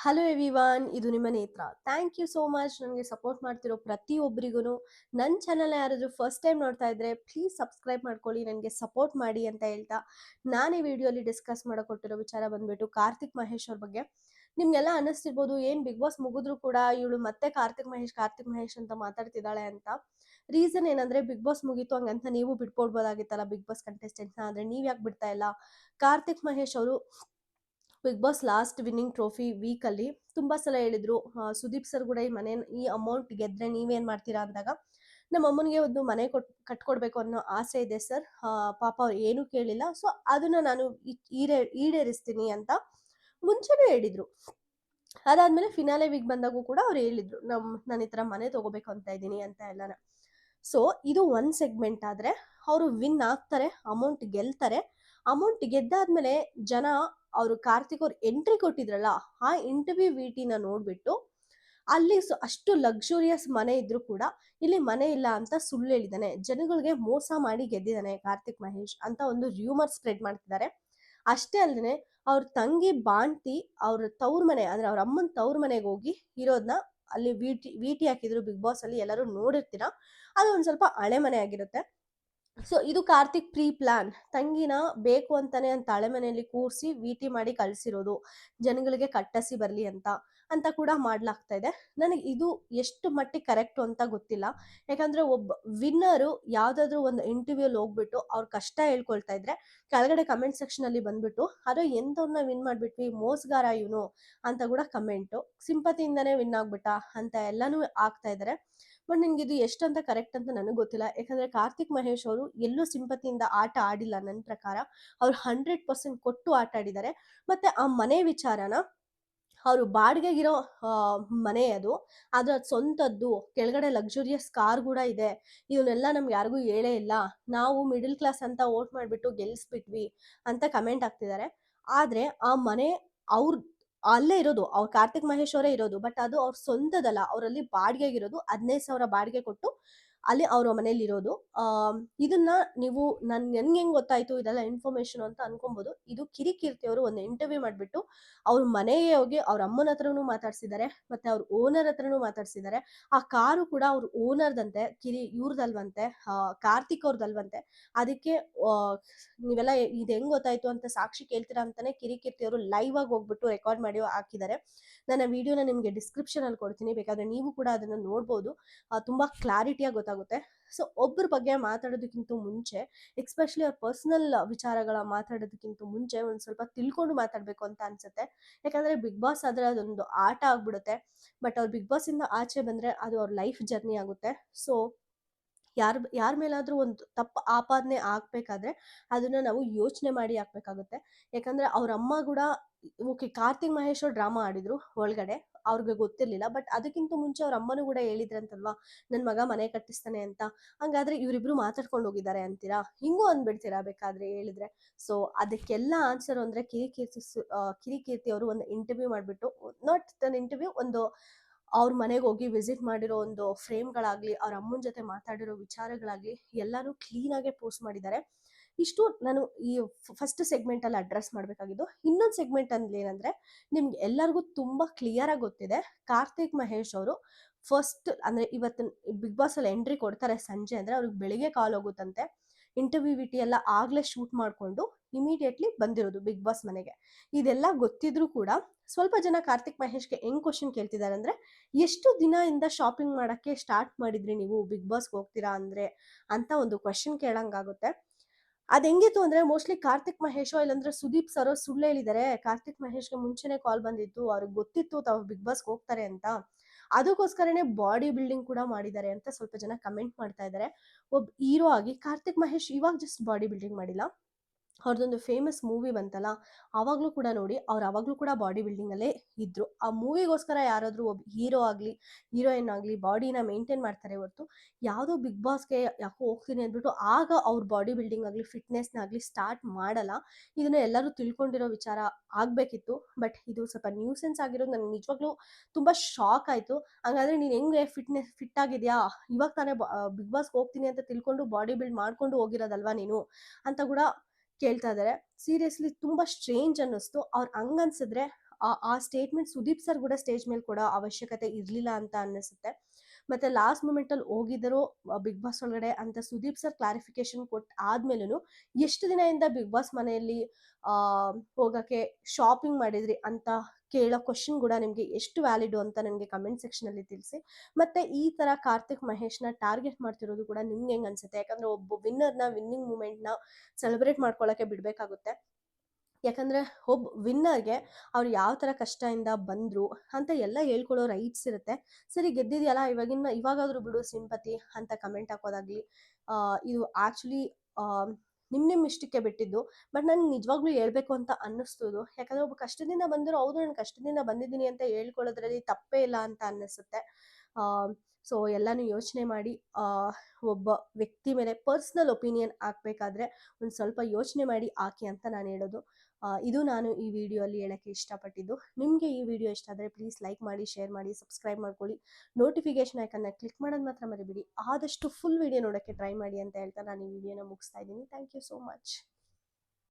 Hello everyone, ಇದು ನಿಮ್ಮ ನೇತ್ರ. ಥ್ಯಾಂಕ್ ಯು ಸೋ ಮಚ್ ನನಗೆ ಸಪೋರ್ಟ್ ಮಾಡ್ತಿರೋ ಪ್ರತಿಯೊಬ್ಬರಿಗೂ. ನನ್ನ ಚಾನಲ್ ಯಾರಾದರೂ ಫಸ್ಟ್ ಟೈಮ್ ನೋಡ್ತಾ ಇದ್ರೆ ಪ್ಲೀಸ್ ಸಬ್ಸ್ಕ್ರೈಬ್ ಮಾಡ್ಕೊಳ್ಳಿ, ನನಗೆ ಸಪೋರ್ಟ್ ಮಾಡಿ ಅಂತ ಹೇಳ್ತಾ ನಾನು ಈ ವಿಡಿಯೋಲಿ ಡಿಸ್ಕಸ್ ಕೊಟ್ಟಿರೋ ವಿಚಾರ ಬಂದ್ಬಿಟ್ಟು ಕಾರ್ತಿಕ್ ಮಹೇಶ್ ಅವ್ರ ಬಗ್ಗೆ. ನಿಮ್ಗೆಲ್ಲ ಅನ್ನಿಸ್ತಿರ್ಬೋದು, ಏನು ಬಿಗ್ ಬಾಸ್ ಮುಗಿದ್ರು ಕೂಡ ಇವಳು ಮತ್ತೆ ಕಾರ್ತಿಕ್ ಮಹೇಶ್ ಅಂತ ಮಾತಾಡ್ತಿದ್ದಾಳೆ ಅಂತ. ರೀಸನ್ ಏನಂದ್ರೆ ಬಿಗ್ ಬಾಸ್ ಮುಗೀತು ಹಂಗಂತ ನೀವು ಬಿಟ್ಕೊಡ್ಬೋದಾಗಿತ್ತಲ್ಲ ಬಿಗ್ ಬಾಸ್ ಕಂಟೆಸ್ಟೆಂಟ್ನ, ಆದರೆ ನೀವು ಯಾಕೆ ಬಿಡ್ತಾ ಇಲ್ಲ? ಕಾರ್ತಿಕ್ ಮಹೇಶ್ ಅವರು Bigg Boss last winning trophy weekly ತುಂಬ ಸಲ ಹೇಳಿದ್ರು, ಸುದೀಪ್ ಸರ್ ಕೂಡ ಈ ಅಮೌಂಟ್ ಗೆದ್ರೆ ನೀವೇನು ಮಾಡ್ತೀರಾ ಅಂದಾಗ, ನಮ್ಮ ಅಮ್ಮನಿಗೆ ಒಂದು ಮನೆ ಕಟ್ಕೊಡ್ಬೇಕು ಅನ್ನೋ ಆಸೆ ಇದೆ ಸರ್, ಪಾಪ ಅವ್ರು ಏನೂ ಕೇಳಿಲ್ಲ, ಸೊ ಅದನ್ನ ನಾನು ಈಡೇರಿಸ್ತೀನಿ ಅಂತ ಮುಂಚೆನೇ ಹೇಳಿದ್ರು. ಅದಾದ್ಮೇಲೆ ಫಿನಾಲೆ ವೀಕ್ ಬಂದಾಗೂ ಕೂಡ ಅವ್ರು ಹೇಳಿದ್ರು, ನಾನು ಈ ಥರ ಮನೆ ತಗೋಬೇಕು ಅಂತ ಇದ್ದೀನಿ ಅಂತ ಎಲ್ಲಾನ. ಸೊ ಇದು ಒಂದು ಸೆಗ್ಮೆಂಟ್. ಆದರೆ ಅವರು ವಿನ್ ಆಗ್ತಾರೆ, ಅಮೌಂಟ್ ಗೆಲ್ತಾರೆ. ಅಮೌಂಟ್ ಗೆದ್ದಾದ್ಮೇಲೆ ಜನ ಅವರು ಕಾರ್ತಿಕ್ ಅವ್ರು ಎಂಟ್ರಿ ಕೊಟ್ಟಿದ್ರಲ್ಲ, ಆ ಇಂಟರ್ವ್ಯೂ ವಿಟಿನ ನೋಡ್ಬಿಟ್ಟು ಅಲ್ಲಿ ಅಷ್ಟು ಲಕ್ಸುರಿಯಸ್ ಮನೆ ಇದ್ರೂ ಕೂಡ ಇಲ್ಲಿ ಮನೆ ಇಲ್ಲ ಅಂತ ಸುಳ್ಳು ಹೇಳಿದಾನೆ, ಜನಗಳಿಗೆ ಮೋಸ ಮಾಡಿ ಗೆದ್ದಿದ್ದಾನೆ ಕಾರ್ತಿಕ್ ಮಹೇಶ್ ಅಂತ ಒಂದು ರ್ಯೂಮರ್ ಸ್ಪ್ರೆಡ್ ಮಾಡ್ತಿದ್ದಾರೆ. ಅಷ್ಟೇ ಅಲ್ಲದೆ ಅವ್ರ ತಂಗಿ ಬಾಣ್ತಿ ಅವ್ರ ತವ್ರ ಮನೆ ಅಂದ್ರೆ ಅವ್ರ ಅಮ್ಮನ ತವ್ರ ಮನೆಗೆ ಹೋಗಿ ಇರೋದನ್ನ ಅಲ್ಲಿ ವಿಟಿ ಹಾಕಿದ್ರು ಬಿಗ್ ಬಾಸ್ ಅಲ್ಲಿ, ಎಲ್ಲರೂ ನೋಡಿರ್ತೀರ. ಅದು ಒಂದ್ ಸ್ವಲ್ಪ ಹಳೆ ಮನೆ ಆಗಿರುತ್ತೆ. ಸೊ ಇದು ಕಾರ್ತಿಕ್ ಪ್ರೀ ಪ್ಲಾನ್, ತಂಗಿನ ಬೇಕು ಅಂತಾನೆ ಅಂತ ಹಳೆ ಮನೆಯಲ್ಲಿ ಕೂರಿಸಿ ವಿಟಿ ಮಾಡಿ ಕಳ್ಸಿರೋದು, ಜನಗಳಿಗೆ ಕಟ್ಟಸಿ ಬರ್ಲಿ ಅಂತ ಕೂಡ ಮಾಡ್ಲಾಗ್ತಾ ಇದೆ. ನನಗೆ ಇದು ಎಷ್ಟು ಮಟ್ಟಿಗೆ ಕರೆಕ್ಟು ಅಂತ ಗೊತ್ತಿಲ್ಲ. ಯಾಕಂದ್ರೆ ಒಬ್ಬ ವಿನ್ನರು ಯಾವ್ದಾದ್ರು ಒಂದು ಇಂಟರ್ವ್ಯೂಲ್ ಹೋಗ್ಬಿಟ್ಟು ಅವ್ರ ಕಷ್ಟ ಹೇಳ್ಕೊಳ್ತಾ ಇದ್ರೆ ಕೆಳಗಡೆ ಕಮೆಂಟ್ ಸೆಕ್ಷನ್ ಅಲ್ಲಿ ಬಂದ್ಬಿಟ್ಟು ಅರೋ ಎಂತವ್ರನ್ನ ವಿನ್ ಮಾಡ್ಬಿಟ್ವಿ, ಮೋಸ್ಗಾರ ಇವನು ಅಂತ ಕೂಡ ಕಮೆಂಟು, ಸಿಂಪತಿಯಿಂದಾನೇ ವಿನ್ ಆಗ್ಬಿಟ್ಟ ಅಂತ ಎಲ್ಲಾನು ಆಗ್ತಾ ಇದಾರೆ. ಬಟ್ ನಿಮ್ಗೆ ಇದು ಎಷ್ಟಂತ ಕರೆಕ್ಟ್ ಅಂತ ನನಗೆ ಗೊತ್ತಿಲ್ಲ. ಯಾಕಂದ್ರೆ ಕಾರ್ತಿಕ್ ಮಹೇಶ್ ಅವರು ಎಲ್ಲೂ ಸಿಂಪತಿಯಿಂದ ಆಟ ಆಡಿಲ್ಲ ನನ್ನ ಪ್ರಕಾರ. ಅವ್ರು 100% ಕೊಟ್ಟು ಆಟ ಆಡಿದ್ದಾರೆ. ಮತ್ತೆ ಆ ಮನೆ ವಿಚಾರನ ಅವರು ಬಾಡಿಗೆಗಿರೋ ಮನೆ ಅದು, ಅದ್ರ ಸ್ವಂತದ್ದು, ಕೆಳಗಡೆ ಲಕ್ಸುರಿಯಸ್ ಕಾರ್ ಕೂಡ ಇದೆ, ಇವನ್ನೆಲ್ಲ ನಮ್ಗೆ ಯಾರಿಗೂ ಹೇಳೇ ಇಲ್ಲ, ನಾವು ಮಿಡಲ್ ಕ್ಲಾಸ್ ಅಂತ ವೋಟ್ ಮಾಡಿಬಿಟ್ಟು ಗೆಲ್ಸ್ಬಿಟ್ವಿ ಅಂತ ಕಮೆಂಟ್ ಆಗ್ತಿದ್ದಾರೆ. ಆದ್ರೆ ಆ ಮನೆ ಅವ್ರ ಅಲ್ಲೇ ಇರೋದು, ಅವ್ರು ಕಾರ್ತಿಕ್ ಮಹೇಶ್ ಅವರೇ ಇರೋದು, ಬಟ್ ಅದು ಅವ್ರ ಸ್ವಂತದಲ್ಲ, ಅವರಲ್ಲಿ ಬಾಡಿಗೆಗಿರೋದು 15,000 ಬಾಡಿಗೆ ಕೊಟ್ಟು ಅಲ್ಲಿ ಅವ್ರ ಮನೇಲಿ ಇರೋದು. ಇದನ್ನ ನೀವು ನನ್ಗೆ ಹೆಂಗ್ ಗೊತ್ತಾಯ್ತು ಇದೆಲ್ಲ ಇನ್ಫಾರ್ಮೇಶನ್ ಅಂತ ಅನ್ಕೊಬಹುದು. ಇದು ಕಿರಿಕೀರ್ತಿ ಅವರು ಒಂದು ಇಂಟರ್ವ್ಯೂ ಮಾಡ್ಬಿಟ್ಟು ಅವ್ರ ಮನೆಗೆ ಹೋಗಿ ಅವ್ರ ಅಮ್ಮನ ಹತ್ರನೂ ಮಾತಾಡ್ಸಿದ್ದಾರೆ, ಮತ್ತೆ ಅವ್ರ ಓನರ್ ಹತ್ರನೂ ಮಾತಾಡ್ಸಿದ್ದಾರೆ. ಆ ಕಾರು ಕೂಡ ಅವ್ರ ಓನರ್ದಂತೆ, ಇವ್ರದಲ್ವಂತೆ, ಕಾರ್ತಿಕ್ ಅವ್ರದಲ್ವಂತೆ. ಅದಕ್ಕೆ ನೀವೆಲ್ಲ ಇದು ಹೆಂಗ್ ಗೊತ್ತಾಯ್ತು ಅಂತ ಸಾಕ್ಷಿ ಕೇಳ್ತೀರಾ ಅಂತಾನೆ ಕಿರಿಕೀರ್ತಿ ಅವರು ಲೈವ್ ಆಗಿ ಹೋಗ್ಬಿಟ್ಟು ರೆಕಾರ್ಡ್ ಮಾಡಿ ಹಾಕಿದ್ದಾರೆ. ನನ್ನ ವಿಡಿಯೋನ ನಿಮಗೆ ಡಿಸ್ಕ್ರಿಪ್ಷನ್ ಅಲ್ಲಿ ಕೊಡ್ತೀನಿ, ಬೇಕಾದ್ರೆ ನೀವು ಕೂಡ ಅದನ್ನ ನೋಡ್ಬೋದು. ತುಂಬಾ ಕ್ಲಾರಿಟಿಯಾಗಿ ಗೊತ್ತಾಗುತ್ತೆ. ಸೊ ಒಬ್ಬರ ಬಗ್ಗೆ ಮಾತಾಡೋದಕ್ಕಿಂತ ಮುಂಚೆ, ಎಕ್ಸ್ಪೆಷಲಿ ಅವ್ರ ಪರ್ಸನಲ್ ವಿಚಾರಗಳ ಮಾತಾಡೋದಕ್ಕಿಂತ ಮುಂಚೆ ಒಂದ್ ಸ್ವಲ್ಪ ತಿಳ್ಕೊಂಡು ಮಾತಾಡ್ಬೇಕು ಅಂತ ಅನ್ಸುತ್ತೆ. ಯಾಕಂದ್ರೆ ಬಿಗ್ ಬಾಸ್ ಆದ್ರೆ ಅದೊಂದು ಆಟ ಆಗ್ಬಿಡುತ್ತೆ, ಬಟ್ ಅವ್ರು ಬಿಗ್ ಬಾಸ್ ಇಂದ ಆಚೆ ಬಂದ್ರೆ ಅದು ಅವ್ರ ಲೈಫ್ ಜರ್ನಿ ಆಗುತ್ತೆ. ಸೊ ಯಾರ ಮೇಲಾದ್ರೂ ಒಂದು ತಪ್ಪು ಆಪಾದನೆ ಆಗ್ಬೇಕಾದ್ರೆ ಅದನ್ನ ನಾವು ಯೋಚನೆ ಮಾಡಿ ಹಾಕ್ಬೇಕಾಗುತ್ತೆ. ಯಾಕಂದ್ರೆ ಅವ್ರ ಅಮ್ಮ ಕೂಡ, ಓಕೆ ಕಾರ್ತಿಕ್ ಮಹೇಶ್ ಅವ್ರು ಡ್ರಾಮಾ ಆಡಿದ್ರು ಒಳಗಡೆ, ಅವ್ರಿಗೆ ಗೊತ್ತಿರ್ಲಿಲ್ಲ, ಬಟ್ ಅದಕ್ಕಿಂತ ಮುಂಚೆ ಅವ್ರ ಅಮ್ಮನೂ ಕೂಡ ಹೇಳಿದ್ರಂತಲ್ವಾ, ನನ್ ಮಗ ಮನೆ ಕಟ್ಟಿಸ್ತಾನೆ ಅಂತ. ಹಂಗಾದ್ರೆ ಇವರಿಬ್ರು ಮಾತಾಡ್ಕೊಂಡು ಹೋಗಿದ್ದಾರೆ ಅಂತೀರಾ? ಹಿಂಗೂ ಅಂದ್ಬಿಡ್ತೀರಾ ಬೇಕಾದ್ರೆ ಹೇಳಿದ್ರೆ. ಸೊ ಅದಕ್ಕೆಲ್ಲ ಆನ್ಸರ್ ಅಂದ್ರೆ ಕಿರಿಕೀರ್ತಿ ಅವರು ಒಂದು ಇಂಟರ್ವ್ಯೂ ಮಾಡ್ಬಿಟ್ಟು, ನಾಟ್ ಅನ್ ಇಂಟರ್ವ್ಯೂ, ಒಂದು ಅವ್ರ ಮನೆಗೆ ಹೋಗಿ ವಿಸಿಟ್ ಮಾಡಿರೋ ಒಂದು ಫ್ರೇಮ್ಗಳಾಗ್ಲಿ, ಅವ್ರ ಅಮ್ಮನ ಜೊತೆ ಮಾತಾಡಿರೋ ವಿಚಾರಗಳಾಗ್ಲಿ, ಎಲ್ಲಾನು ಕ್ಲೀನ್ ಆಗೇ ಪೋಸ್ಟ್ ಮಾಡಿದ್ದಾರೆ. ಇಷ್ಟು ನಾನು ಈ ಫಸ್ಟ್ ಸೆಗ್ಮೆಂಟ್ ಅಲ್ಲಿ ಅಡ್ರೆಸ್ ಮಾಡ್ಬೇಕಾಗಿದ್ದು. ಇನ್ನೊಂದು ಸೆಗ್ಮೆಂಟ್ ಅಂದ್ರೆ ಏನಂದ್ರೆ, ನಿಮ್ಗೆ ಎಲ್ಲರಿಗೂ ತುಂಬಾ ಕ್ಲಿಯರ್ ಆಗಿ ಗೊತ್ತಿದೆ, ಕಾರ್ತಿಕ್ ಮಹೇಶ್ ಅವರು ಫಸ್ಟ್ ಅಂದ್ರೆ ಇವತ್ತು ಬಿಗ್ ಬಾಸ್ ಅಲ್ಲಿ ಎಂಟ್ರಿ ಕೊಡ್ತಾರೆ ಸಂಜೆ ಅಂದ್ರೆ ಅವ್ರಿಗೆ ಬೆಳಿಗ್ಗೆ ಕಾಲ್ ಹೋಗುತ್ತಂತೆ. ಇಂಟರ್ವ್ಯೂ ವಿಟಿ ಎಲ್ಲ ಆಗ್ಲೇ ಶೂಟ್ ಮಾಡ್ಕೊಂಡು ಇಮಿಡಿಯೇಟ್ಲಿ ಬಂದಿರೋದು ಬಿಗ್ ಬಾಸ್ ಮನೆಗೆ. ಇದೆಲ್ಲ ಗೊತ್ತಿದ್ರು ಕೂಡ ಸ್ವಲ್ಪ ಜನ ಕಾರ್ತಿಕ್ ಮಹೇಶ್ಗೆ ಹೆಂಗ್ ಕ್ವಶನ್ ಕೇಳ್ತಿದ್ದಾರೆ ಅಂದ್ರೆ, ಎಷ್ಟು ದಿನದಿಂದ ಶಾಪಿಂಗ್ ಮಾಡಕ್ಕೆ ಸ್ಟಾರ್ಟ್ ಮಾಡಿದ್ರಿ ನೀವು ಬಿಗ್ ಬಾಸ್ಗೆ ಹೋಗ್ತೀರಾ ಅಂದ್ರೆ ಅಂತ ಒಂದು ಕ್ವಶನ್ ಕೇಳಂಗಾಗುತ್ತೆ. ಅದ್ ಹೆಂಗಿತ್ತು ಅಂದ್ರೆ, ಮೋಸ್ಟ್ಲಿ ಕಾರ್ತಿಕ್ ಮಹೇಶೋ ಇಲ್ಲಾಂದ್ರೆ ಸುದೀಪ್ ಸರೋ ಸುಳ್ಳು ಹೇಳಿದ್ದಾರೆ. ಕಾರ್ತಿಕ್ ಮಹೇಶ್ಗೆ ಮುಂಚೆನೆ ಕಾಲ್ ಬಂದಿತ್ತು, ಅವ್ರಿಗೆ ಗೊತ್ತಿತ್ತು ತಾವು ಬಿಗ್ ಬಾಸ್ಗೆ ಹೋಗ್ತಾರೆ ಅಂತ, ಅದಕ್ಕೋಸ್ಕರನೇ ಬಾಡಿ ಬಿಲ್ಡಿಂಗ್ ಕೂಡ ಮಾಡಿದ್ದಾರೆ ಅಂತ ಸ್ವಲ್ಪ ಜನ ಕಮೆಂಟ್ ಮಾಡ್ತಾ ಇದ್ದಾರೆ. ಒಬ್ಬ ಹೀರೋ ಆಗಿ ಕಾರ್ತಿಕ್ ಮಹೇಶ್ ಇವಾಗ ಜಸ್ಟ್ ಬಾಡಿ ಬಿಲ್ಡಿಂಗ್ ಮಾಡಿಲ್ಲ, ಅವ್ರದ್ದೊಂದು ಫೇಮಸ್ ಮೂವಿ ಬಂತಲ್ಲ, ಅವಾಗ್ಲೂ ಕೂಡ ನೋಡಿ ಅವ್ರು ಅವಾಗ್ಲೂ ಕೂಡ ಬಾಡಿ ಬಿಲ್ಡಿಂಗ್ ಅಲ್ಲೇ ಇದ್ರು. ಆ ಮೂವಿಗೋಸ್ಕರ ಯಾರಾದ್ರೂ ಒಬ್ಬ ಹೀರೋ ಆಗ್ಲಿ ಹೀರೋಯಿನ್ ಆಗ್ಲಿ ಬಾಡಿನ ಮೇಂಟೈನ್ ಮಾಡ್ತಾರೆ ಹೊರತು, ಯಾವುದೋ ಬಿಗ್ ಬಾಸ್ಗೆ ಯಾಕೋ ಹೋಗ್ತೀನಿ ಅಂದ್ಬಿಟ್ಟು ಆಗ ಅವ್ರ ಬಾಡಿ ಬಿಲ್ಡಿಂಗ್ ಆಗಲಿ ಫಿಟ್ನೆಸ್ನ ಆಗಲಿ ಸ್ಟಾರ್ಟ್ ಮಾಡಲ್ಲ. ಇದನ್ನ ಎಲ್ಲರೂ ತಿಳ್ಕೊಂಡಿರೋ ವಿಚಾರ ಆಗ್ಬೇಕಿತ್ತು. ಬಟ್ ಇದು ಸ್ವಲ್ಪ ನ್ಯೂಸೆನ್ಸ್ ಆಗಿರೋದು ನನಗೆ ನಿಜವಾಗ್ಲೂ ತುಂಬಾ ಶಾಕ್ ಆಯ್ತು. ಹಂಗಾದ್ರೆ ನೀನ್ ಹೆಂಗೆ ಫಿಟ್ ಆಗಿದ್ಯಾ, ಇವಾಗ ತಾನೇ ಬಿಗ್ ಬಾಸ್ಗೆ ಹೋಗ್ತೀನಿ ಅಂತ ತಿಳ್ಕೊಂಡು ಬಾಡಿ ಬಿಲ್ಡ್ ಮಾಡ್ಕೊಂಡು ಹೋಗಿರೋದಲ್ವಾ ನೀನು ಅಂತ ಕೂಡ ಕೇಳ್ತಾ ಇದ್ದಾರೆ. ಸೀರಿಯಸ್ಲಿ ತುಂಬಾ ಸ್ಟ್ರೇಂಜ್ ಅನ್ನಿಸ್ತು. ಅವ್ರು ಹಂಗನ್ಸಿದ್ರೆ ಆ ಸ್ಟೇಟ್ಮೆಂಟ್ ಸುದೀಪ್ ಸರ್ ಕೂಡ ಸ್ಟೇಜ್ ಮೇಲೆ ಕೊಡೋ ಅವಶ್ಯಕತೆ ಇರಲಿಲ್ಲ ಅಂತ ಅನ್ನಿಸುತ್ತೆ. ಮತ್ತೆ ಲಾಸ್ಟ್ ಮೂಮೆಂಟಲ್ಲಿ ಹೋಗಿದ್ದರು ಬಿಗ್ ಬಾಸ್ ಒಳಗಡೆ ಅಂತ ಸುದೀಪ್ ಸರ್ ಕ್ಲಾರಿಫಿಕೇಶನ್ ಕೊಟ್ಟು ಆದ್ಮೇಲೂ ಎಷ್ಟು ದಿನದಿಂದ ಬಿಗ್ ಬಾಸ್ ಮನೆಯಲ್ಲಿ ಆ ಹೋಗಕ್ಕೆ ಶಾಪಿಂಗ್ ಮಾಡಿದ್ರಿ ಅಂತ ಕೇಳೋ ಕ್ವಶನ್ ಕೂಡ ನಿಮಗೆ ಎಷ್ಟು ವ್ಯಾಲಿಡು ಅಂತ ನನಗೆ ಕಮೆಂಟ್ ಸೆಕ್ಷನ್ ಅಲ್ಲಿ ತಿಳಿಸಿ. ಮತ್ತೆ ಈ ತರ ಕಾರ್ತಿಕ್ ಮಹೇಶ್ನ ಟಾರ್ಗೆಟ್ ಮಾಡ್ತಿರೋದು ಕೂಡ ನಿಮ್ಗೆ ಹೆಂಗ್ ಅನ್ಸುತ್ತೆ? ಯಾಕಂದ್ರೆ ಒಬ್ಬ ವಿನ್ನರ್ನ ವಿನ್ನಿಂಗ್ ಮೂಮೆಂಟ್ ನ ಸೆಲೆಬ್ರೇಟ್ ಮಾಡ್ಕೊಳಕ್ಕೆ ಬಿಡ್ಬೇಕಾಗುತ್ತೆ. ಯಾಕಂದ್ರೆ ಒಬ್ಬ ವಿನ್ನರ್ಗೆ ಅವ್ರು ಯಾವ ತರ ಕಷ್ಟದಿಂದ ಬಂದ್ರು ಅಂತ ಎಲ್ಲ ಹೇಳ್ಕೊಳ್ಳೋ ರೈಟ್ಸ್ ಇರುತ್ತೆ. ಸರಿ ಗೆದ್ದಿದ್ಯಲ್ಲ ಇವಾಗಾದ್ರೂ ಬಿಡು ಸಿಂಪತಿ ಅಂತ ಕಮೆಂಟ್ ಹಾಕೋದಾಗ್ಲಿ, ಇದು ಆಕ್ಚುಲಿ ನಿಮ್ ಇಷ್ಟಕ್ಕೆ ಬಿಟ್ಟಿದ್ದು. ಬಟ್ ನನ್ಗೆ ನಿಜವಾಗ್ಲೂ ಹೇಳ್ಬೇಕು ಅಂತ ಅನ್ನಿಸ್ತದು. ಯಾಕಂದ್ರೆ ಒಬ್ಬ ಕಷ್ಟದಿಂದ ಬಂದಿರೋ ಹೌದು ನಾನು ಕಷ್ಟದಿಂದ ಬಂದಿದ್ದೀನಿ ಅಂತ ಹೇಳ್ಕೊಳ್ಳೋದ್ರಲ್ಲಿ ತಪ್ಪೇ ಇಲ್ಲ ಅಂತ ಅನ್ನಿಸುತ್ತೆ. ಸೊ ಎಲ್ಲಾನು ಯೋಚನೆ ಮಾಡಿ ಒಬ್ಬ ವ್ಯಕ್ತಿ ಮೇಲೆ ಪರ್ಸ್ನಲ್ ಒಪಿನಿಯನ್ ಹಾಕ್ಬೇಕಾದ್ರೆ ಒಂದು ಸ್ವಲ್ಪ ಯೋಚನೆ ಮಾಡಿ ಹಾಕಿ ಅಂತ ನಾನು ಹೇಳೋದು. ಇದು ನಾನು ಈ ವಿಡಿಯೋ ಅಲ್ಲಿ ಹೇಳಕ್ಕೆ ಇಷ್ಟಪಟ್ಟಿದ್ದು. ನಿಮಗೆ ಈ ವಿಡಿಯೋ ಇಷ್ಟ ಆದರೆ ಪ್ಲೀಸ್ ಲೈಕ್ ಮಾಡಿ, ಶೇರ್ ಮಾಡಿ, ಸಬ್ಸ್ಕ್ರೈಬ್ ಮಾಡ್ಕೊಳ್ಳಿ. ನೋಟಿಫಿಕೇಶನ್ ಐಕನ್ನ ಕ್ಲಿಕ್ ಮಾಡೋದು ಮಾತ್ರ ಮರಿಬೇಡಿ. ಆದಷ್ಟು ಫುಲ್ ವಿಡಿಯೋ ನೋಡೋಕ್ಕೆ ಟ್ರೈ ಮಾಡಿ ಅಂತ ಹೇಳ್ತಾ ನಾನು ಈ ವಿಡಿಯೋನ ಮುಗಿಸ್ತಾ ಇದ್ದೀನಿ. Thank you so much.